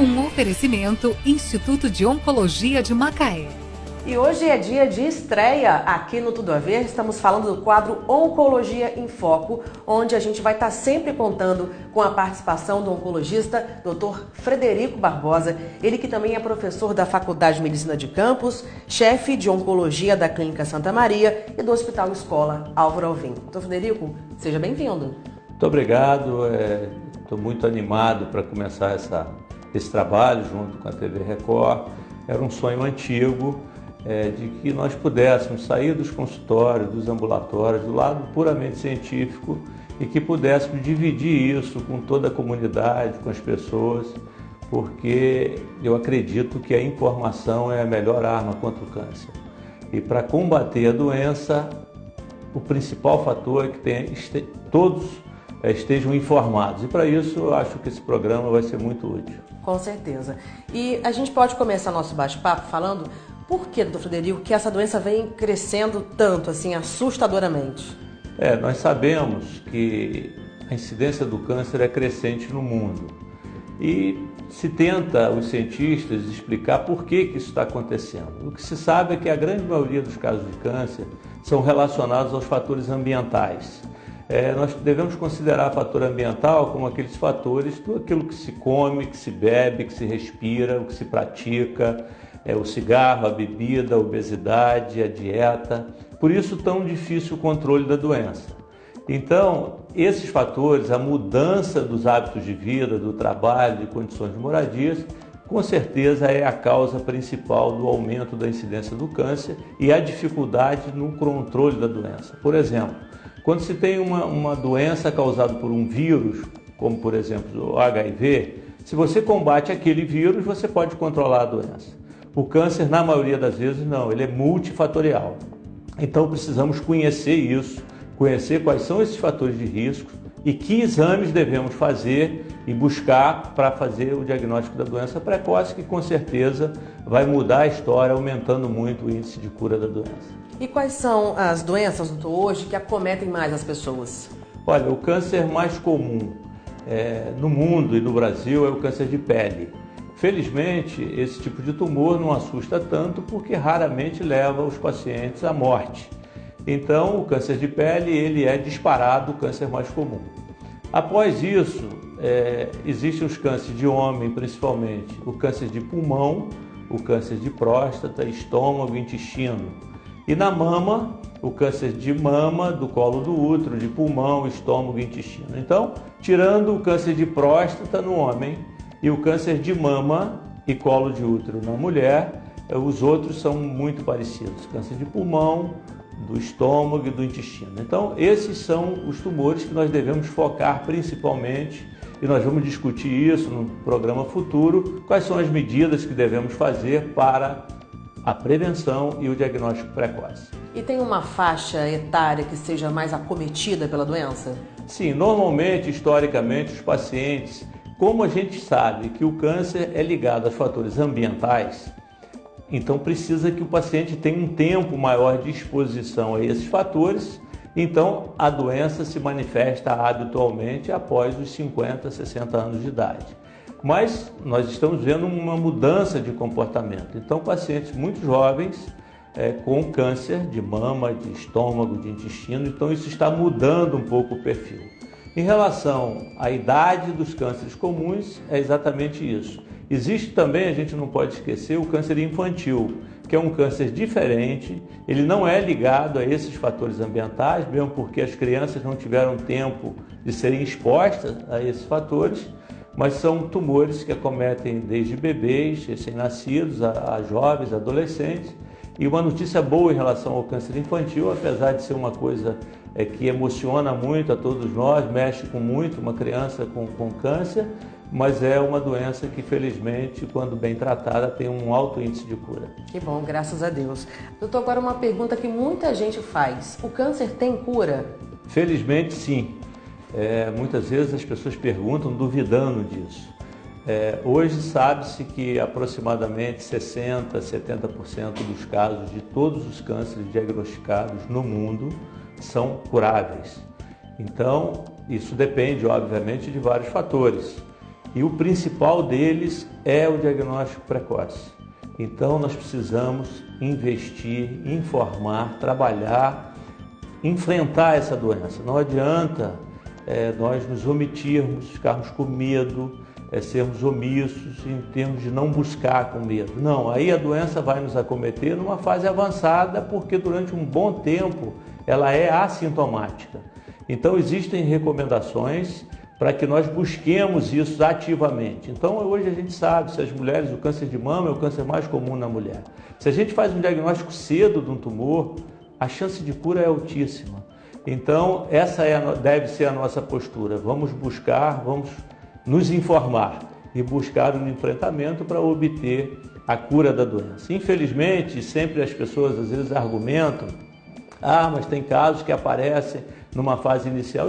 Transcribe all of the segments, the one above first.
Um oferecimento Instituto de Oncologia de Macaé. E hoje é dia de estreia aqui no Tudo a Ver. Estamos falando do quadro Oncologia em Foco, onde a gente vai estar sempre contando com a participação do oncologista Dr. Frederico Barbosa, ele que também é professor da Faculdade de Medicina de Campos, chefe de Oncologia da Clínica Santa Maria e do Hospital Escola Álvaro Alvim. Dr. Frederico, seja bem-vindo. Muito obrigado, estou muito animado para começar esse trabalho junto com a TV Record. Era um sonho antigo de que nós pudéssemos sair dos consultórios, dos ambulatórios, do lado puramente científico e que pudéssemos dividir isso com toda a comunidade, com as pessoas, porque eu acredito que a informação é a melhor arma contra o câncer. E para combater a doença, o principal fator é que todos estejam informados. E para isso eu acho que esse programa vai ser muito útil. Com certeza. E a gente pode começar nosso bate-papo falando por que, doutor Frederico, que essa doença vem crescendo tanto, assim, assustadoramente? Nós sabemos que a incidência do câncer é crescente no mundo. E se tenta, os cientistas, explicar por que isso está acontecendo. O que se sabe é que a grande maioria dos casos de câncer são relacionados aos fatores ambientais. Nós devemos considerar fator ambiental como aqueles fatores, tudo aquilo que se come, que se bebe, que se respira, o que se pratica, o cigarro, a bebida, a obesidade, a dieta. Por isso, tão difícil o controle da doença. Então, esses fatores, a mudança dos hábitos de vida, do trabalho, de condições de moradias, com certeza é a causa principal do aumento da incidência do câncer e a dificuldade no controle da doença. Por exemplo, quando se tem uma doença causada por um vírus, como por exemplo o HIV, se você combate aquele vírus, você pode controlar a doença. O câncer, na maioria das vezes, não, ele é multifatorial. Então precisamos conhecer isso, conhecer quais são esses fatores de risco e que exames devemos fazer e buscar para fazer o diagnóstico da doença precoce, que com certeza vai mudar a história, aumentando muito o índice de cura da doença. E quais são as doenças, doutor, hoje que acometem mais as pessoas? Olha, o câncer mais comum no mundo e no Brasil é o câncer de pele. Felizmente, esse tipo de tumor não assusta tanto porque raramente leva os pacientes à morte. Então, o câncer de pele ele é disparado o câncer mais comum. Após isso, existem os cânceres de homem, principalmente o câncer de pulmão, o câncer de próstata, estômago, intestino. E na mama, o câncer de mama, do colo do útero, de pulmão, estômago e intestino. Então, tirando o câncer de próstata no homem e o câncer de mama e colo de útero na mulher, os outros são muito parecidos. Câncer de pulmão, do estômago e do intestino. Então, esses são os tumores que nós devemos focar principalmente e nós vamos discutir isso no programa futuro, quais são as medidas que devemos fazer para a prevenção e o diagnóstico precoce. E tem uma faixa etária que seja mais acometida pela doença? Sim, normalmente, historicamente, os pacientes, como a gente sabe que o câncer é ligado aos fatores ambientais, então precisa que o paciente tenha um tempo maior de exposição a esses fatores, então a doença se manifesta habitualmente após os 50, 60 anos de idade. Mas nós estamos vendo uma mudança de comportamento. Então, pacientes muito jovens com câncer de mama, de estômago, de intestino, então isso está mudando um pouco o perfil. Em relação à idade dos cânceres comuns, é exatamente isso. Existe também, a gente não pode esquecer, o câncer infantil, que é um câncer diferente, ele não é ligado a esses fatores ambientais, mesmo porque as crianças não tiveram tempo de serem expostas a esses fatores, mas são tumores que acometem desde bebês, recém-nascidos, a jovens, adolescentes. E uma notícia boa em relação ao câncer infantil, apesar de ser uma coisa que emociona muito a todos nós, mexe com muito uma criança com câncer, mas é uma doença que, felizmente, quando bem tratada, tem um alto índice de cura. Que bom, graças a Deus. Doutor, agora uma pergunta que muita gente faz. O câncer tem cura? Felizmente, sim. Muitas vezes as pessoas perguntam duvidando disso. Hoje sabe-se que aproximadamente 60%, 70% dos casos de todos os cânceres diagnosticados no mundo são curáveis. Então, isso depende, obviamente, de vários fatores. E o principal deles é o diagnóstico precoce. Então nós precisamos investir, informar, trabalhar, enfrentar essa doença. Não adianta nós nos omitirmos, ficarmos com medo, sermos omissos em termos de não buscar com medo. Não, aí a doença vai nos acometer numa fase avançada, porque durante um bom tempo ela é assintomática. Então existem recomendações para que nós busquemos isso ativamente. Então hoje a gente sabe, se as mulheres, o câncer de mama é o câncer mais comum na mulher. Se a gente faz um diagnóstico cedo de um tumor, a chance de cura é altíssima. Então essa deve ser a nossa postura. Vamos buscar, vamos nos informar e buscar um enfrentamento para obter a cura da doença. Infelizmente, sempre as pessoas às vezes argumentam, mas tem casos que aparecem numa fase inicial,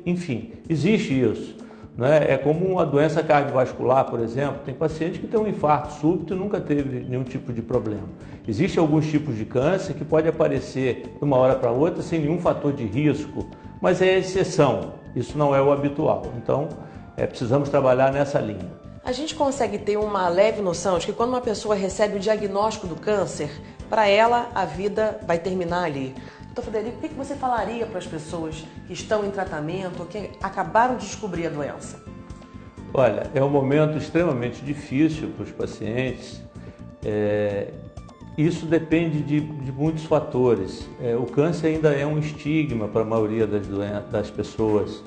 enfim, existe isso, né? É como uma doença cardiovascular, por exemplo, tem paciente que tem um infarto súbito e nunca teve nenhum tipo de problema. Existem alguns tipos de câncer que pode aparecer de uma hora para outra sem nenhum fator de risco, mas é exceção, isso não é o habitual. Então, precisamos trabalhar nessa linha. A gente consegue ter uma leve noção de que quando uma pessoa recebe o diagnóstico do câncer, para ela a vida vai terminar ali. Doutor Frederico, o que você falaria para as pessoas que estão em tratamento ou que acabaram de descobrir a doença? Olha, é um momento extremamente difícil para os pacientes. Isso depende de muitos fatores. O câncer ainda é um estigma para a maioria das pessoas.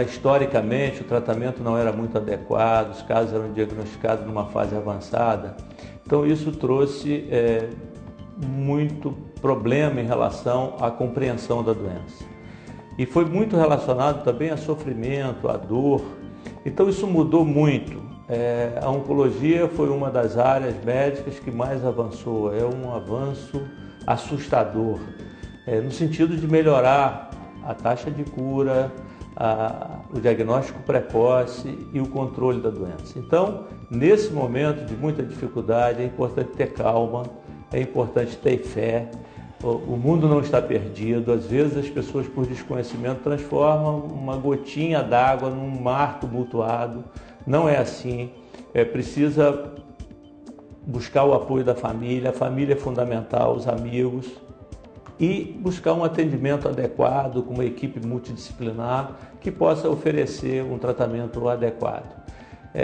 Historicamente, o tratamento não era muito adequado, os casos eram diagnosticados numa fase avançada. Então, isso trouxe muito problema em relação à compreensão da doença. E foi muito relacionado também a sofrimento, a dor. Então, isso mudou muito. A oncologia foi uma das áreas médicas que mais avançou. É um avanço assustador, no sentido de melhorar a taxa de cura, o diagnóstico precoce e o controle da doença. Então, nesse momento de muita dificuldade, é importante ter calma, é importante ter fé. O mundo não está perdido. Às vezes as pessoas, por desconhecimento, transformam uma gotinha d'água num mar tumultuado. Não é assim. Precisa buscar o apoio da família. A família é fundamental, os amigos. E buscar um atendimento adequado com uma equipe multidisciplinar que possa oferecer um tratamento adequado.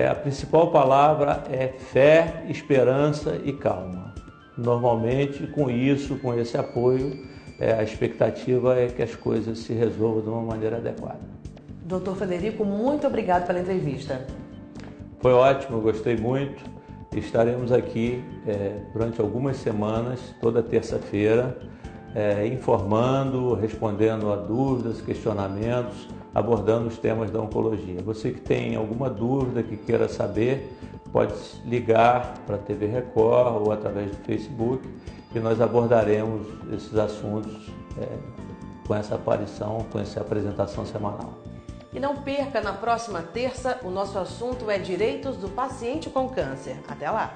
A principal palavra é fé, esperança e calma. Normalmente, com esse apoio, a expectativa é que as coisas se resolvam de uma maneira adequada. Doutor Frederico, muito obrigado pela entrevista. Foi ótimo, gostei muito. Estaremos aqui durante algumas semanas, toda terça-feira, informando, respondendo a dúvidas, questionamentos, abordando os temas da oncologia. Você que tem alguma dúvida, que queira saber, pode ligar para a TV Record ou através do Facebook e nós abordaremos esses assuntos com essa aparição, com essa apresentação semanal. E não perca, na próxima terça, o nosso assunto é Direitos do Paciente com Câncer. Até lá!